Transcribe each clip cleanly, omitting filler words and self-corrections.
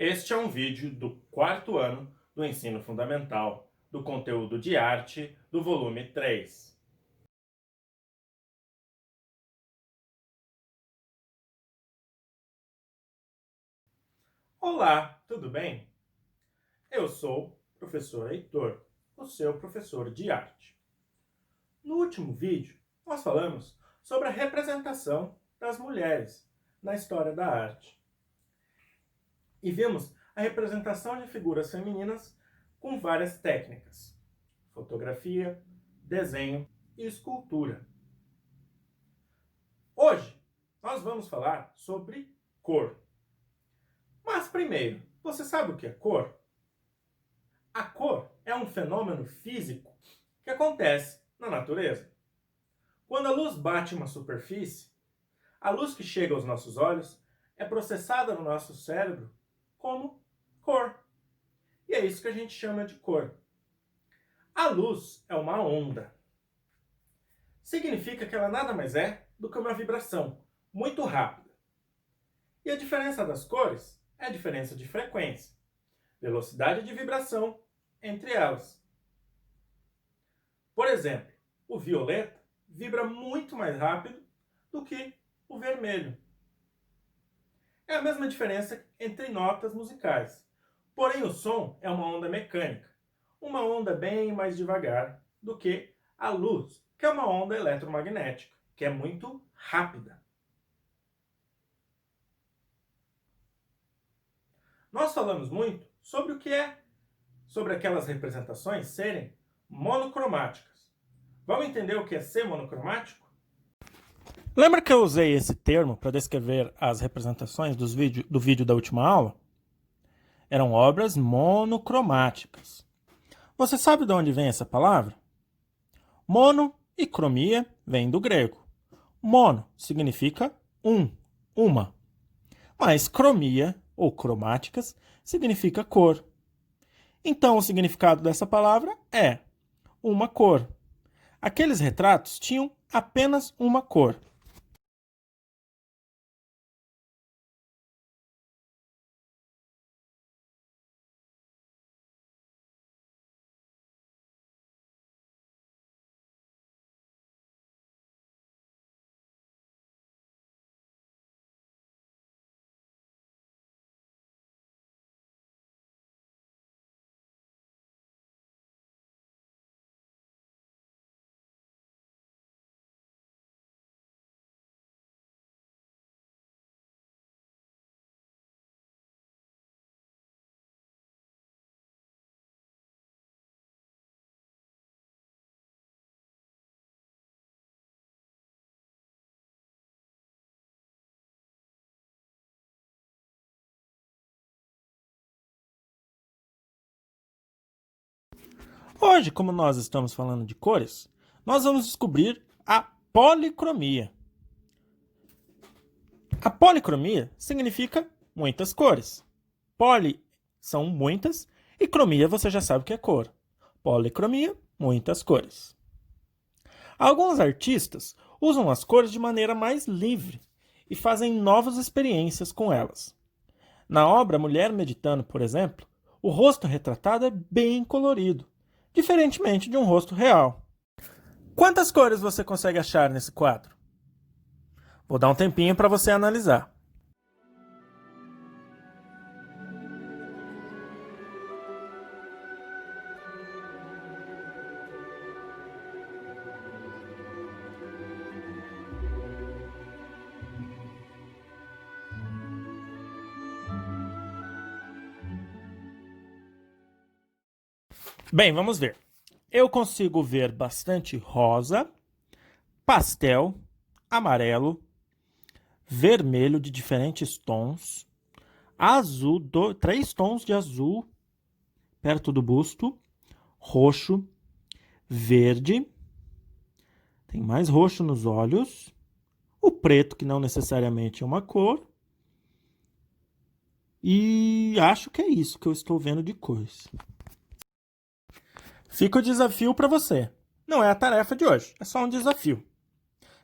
Este é um vídeo do quarto ano do Ensino Fundamental, do conteúdo de arte do volume 3. Olá, tudo bem? Eu sou o professor Heitor, o seu professor de arte. No último vídeo, nós falamos sobre a representação das mulheres na história da arte. E vimos a representação de figuras femininas com várias técnicas: fotografia, desenho e escultura. Hoje, nós vamos falar sobre cor. Mas primeiro, você sabe o que é cor? A cor é um fenômeno físico que acontece na natureza. Quando a luz bate em uma superfície, a luz que chega aos nossos olhos é processada no nosso cérebro como cor. E é isso que a gente chama de cor. A luz é uma onda. Significa que ela nada mais é do que uma vibração muito rápida. E a diferença das cores é a diferença de frequência, velocidade de vibração entre elas. Por exemplo, o violeta vibra muito mais rápido do que o vermelho. É a mesma diferença entre notas musicais. Porém, o som é uma onda mecânica, uma onda bem mais devagar do que a luz, que é uma onda eletromagnética, que é muito rápida. Nós falamos muito sobre o que é, sobre aquelas representações serem monocromáticas. Vamos entender o que é ser monocromático? Lembra que eu usei esse termo para descrever as representações do vídeo da última aula? Eram obras monocromáticas. Você sabe de onde vem essa palavra? Mono e cromia vem do grego. Mono significa uma. Mas cromia, ou cromáticas, significa cor. Então, o significado dessa palavra é uma cor. Aqueles retratos tinham apenas uma cor. Hoje, como nós estamos falando de cores, nós vamos descobrir a policromia. A policromia significa muitas cores. Poli são muitas e cromia você já sabe o que é cor. Policromia, muitas cores. Alguns artistas usam as cores de maneira mais livre e fazem novas experiências com elas. Na obra Mulher Meditando, por exemplo, o rosto retratado é bem colorido, diferentemente de um rosto real. Quantas cores você consegue achar nesse quadro? Vou dar um tempinho para você analisar. Bem, vamos ver. Eu consigo ver bastante rosa, pastel, amarelo, vermelho de diferentes tons, azul, 3 tons de azul perto do busto, roxo, verde, tem mais roxo nos olhos, o preto, que não necessariamente é uma cor, e acho que é isso que eu estou vendo de cores. Fica o desafio para você. Não é a tarefa de hoje, é só um desafio.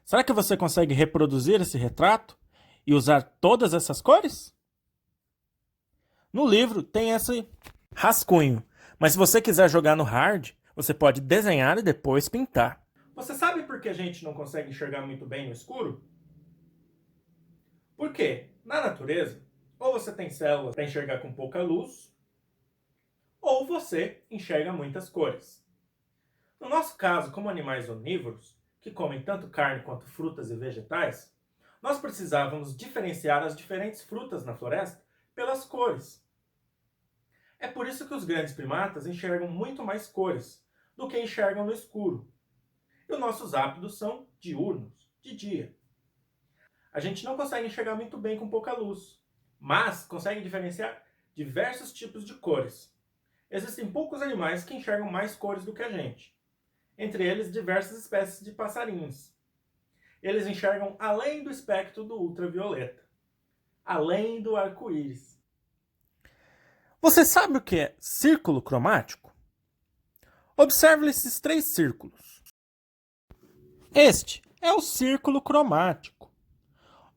Será que você consegue reproduzir esse retrato e usar todas essas cores? No livro tem esse rascunho, mas se você quiser jogar no hard, você pode desenhar e depois pintar. Você sabe por que a gente não consegue enxergar muito bem no escuro? Porque, na natureza, ou você tem células para enxergar com pouca luz, ou você enxerga muitas cores. No nosso caso, como animais onívoros, que comem tanto carne quanto frutas e vegetais, nós precisávamos diferenciar as diferentes frutas na floresta pelas cores. É por isso que os grandes primatas enxergam muito mais cores do que enxergam no escuro. E os nossos ápidos são diurnos, de dia. A gente não consegue enxergar muito bem com pouca luz, mas consegue diferenciar diversos tipos de cores. Existem poucos animais que enxergam mais cores do que a gente, entre eles diversas espécies de passarinhos. Eles enxergam além do espectro do ultravioleta, além do arco-íris. Você sabe o que é círculo cromático? Observe esses 3 círculos. Este é o círculo cromático,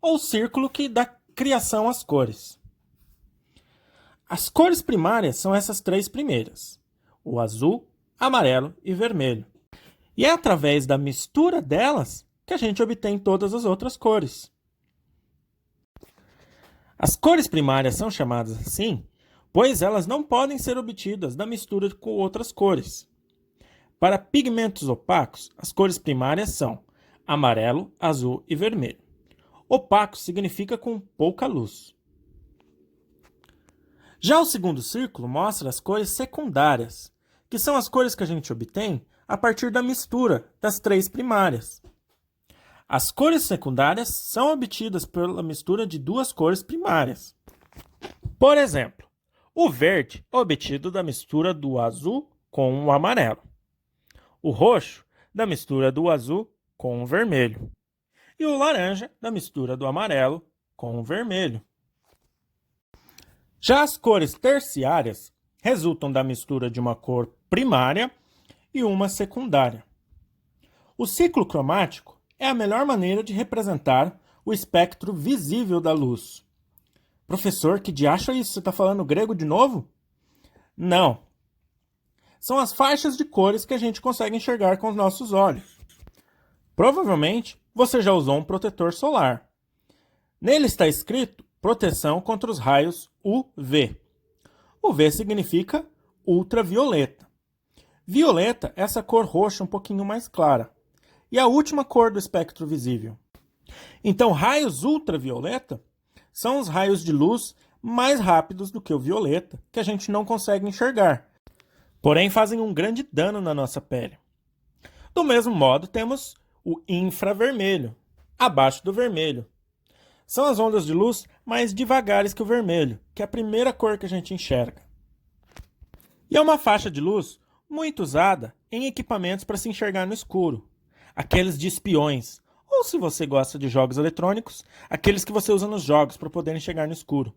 ou círculo que dá criação às cores. As cores primárias são essas 3 primeiras: o azul, amarelo e vermelho. E é através da mistura delas que a gente obtém todas as outras cores. As cores primárias são chamadas assim, pois elas não podem ser obtidas da mistura com outras cores. Para pigmentos opacos, as cores primárias são amarelo, azul e vermelho. Opaco significa com pouca luz. Já o segundo círculo mostra as cores secundárias, que são as cores que a gente obtém a partir da mistura das 3 primárias. As cores secundárias são obtidas pela mistura de 2 cores primárias. Por exemplo, o verde é obtido da mistura do azul com o amarelo. O roxo, da mistura do azul com o vermelho. E o laranja, da mistura do amarelo com o vermelho. Já as cores terciárias resultam da mistura de uma cor primária e uma secundária. O ciclo cromático é a melhor maneira de representar o espectro visível da luz. Professor, que diacho é isso? Você está falando grego de novo? Não. São as faixas de cores que a gente consegue enxergar com os nossos olhos. Provavelmente você já usou um protetor solar. Nele está escrito proteção contra os raios UV. UV significa ultravioleta. Violeta é essa cor roxa um pouquinho mais clara. E a última cor do espectro visível. Então, raios ultravioleta são os raios de luz mais rápidos do que o violeta, que a gente não consegue enxergar. Porém, fazem um grande dano na nossa pele. Do mesmo modo, temos o infravermelho, abaixo do vermelho. São as ondas de luz mais devagares que o vermelho, que é a primeira cor que a gente enxerga. E é uma faixa de luz muito usada em equipamentos para se enxergar no escuro. Aqueles de espiões, ou se você gosta de jogos eletrônicos, aqueles que você usa nos jogos para poder enxergar no escuro.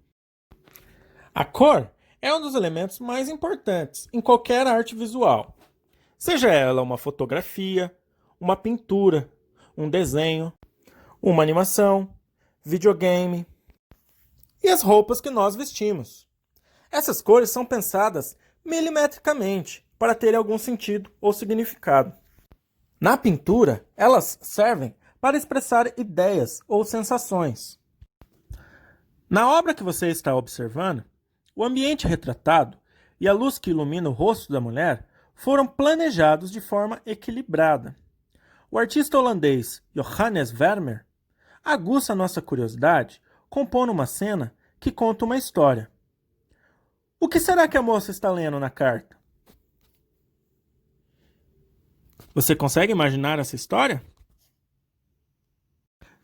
A cor é um dos elementos mais importantes em qualquer arte visual. Seja ela uma fotografia, uma pintura, um desenho, uma animação, videogame e as roupas que nós vestimos. Essas cores são pensadas milimetricamente para terem algum sentido ou significado. Na pintura, elas servem para expressar ideias ou sensações. Na obra que você está observando, o ambiente retratado e a luz que ilumina o rosto da mulher foram planejados de forma equilibrada. O artista holandês Johannes Vermeer aguça a nossa curiosidade compondo uma cena que conta uma história. O que será que a moça está lendo na carta? Você consegue imaginar essa história?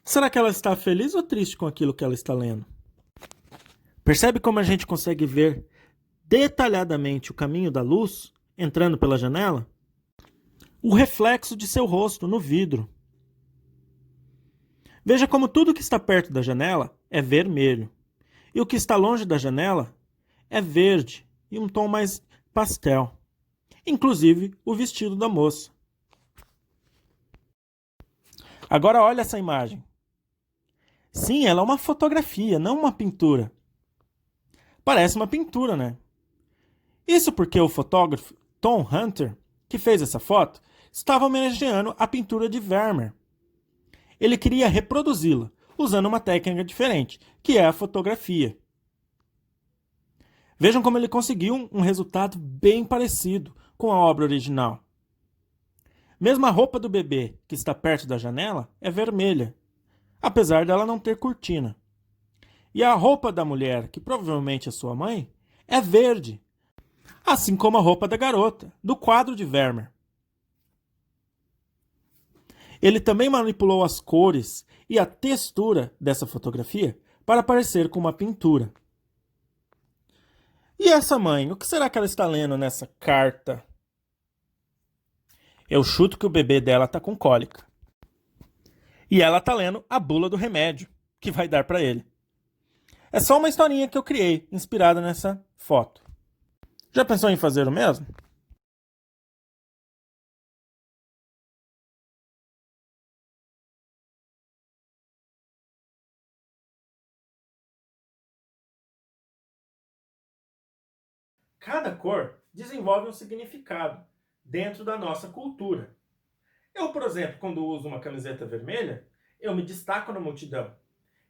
Será que ela está feliz ou triste com aquilo que ela está lendo? Percebe como a gente consegue ver detalhadamente o caminho da luz entrando pela janela? O reflexo de seu rosto no vidro. Veja como tudo que está perto da janela é vermelho. E o que está longe da janela é verde e um tom mais pastel. Inclusive o vestido da moça. Agora olha essa imagem. Sim, ela é uma fotografia, não uma pintura. Parece uma pintura, né? Isso porque o fotógrafo Tom Hunter, que fez essa foto, estava homenageando a pintura de Vermeer. Ele queria reproduzi-la, usando uma técnica diferente, que é a fotografia. Vejam como ele conseguiu um resultado bem parecido com a obra original. Mesmo a roupa do bebê, que está perto da janela, é vermelha, apesar dela não ter cortina. E a roupa da mulher, que provavelmente é sua mãe, é verde, assim como a roupa da garota, do quadro de Vermeer. Ele também manipulou as cores e a textura dessa fotografia para parecer com uma pintura. E essa mãe, o que será que ela está lendo nessa carta? Eu chuto que o bebê dela está com cólica. E ela está lendo a bula do remédio que vai dar para ele. É só uma historinha que eu criei, inspirada nessa foto. Já pensou em fazer o mesmo? Cada cor desenvolve um significado dentro da nossa cultura. Eu, por exemplo, quando uso uma camiseta vermelha, eu me destaco na multidão.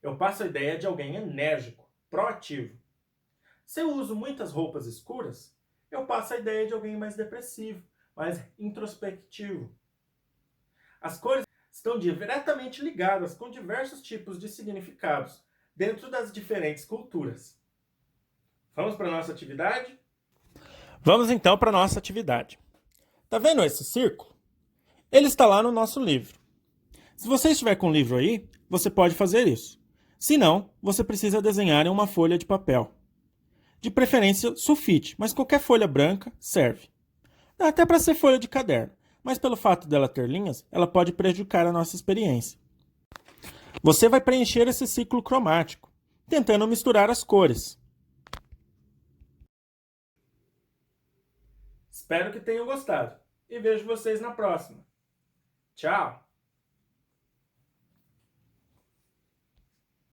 Eu passo a ideia de alguém enérgico, proativo. Se eu uso muitas roupas escuras, eu passo a ideia de alguém mais depressivo, mais introspectivo. As cores estão diretamente ligadas com diversos tipos de significados dentro das diferentes culturas. Vamos para a nossa atividade? Vamos então para a nossa atividade. Tá vendo esse círculo? Ele está lá no nosso livro. Se você estiver com o livro aí, você pode fazer isso. Se não, você precisa desenhar em uma folha de papel. De preferência sulfite, mas qualquer folha branca serve. Dá até para ser folha de caderno, mas pelo fato dela ter linhas, ela pode prejudicar a nossa experiência. Você vai preencher esse ciclo cromático, tentando misturar as cores. Espero que tenham gostado e vejo vocês na próxima. Tchau!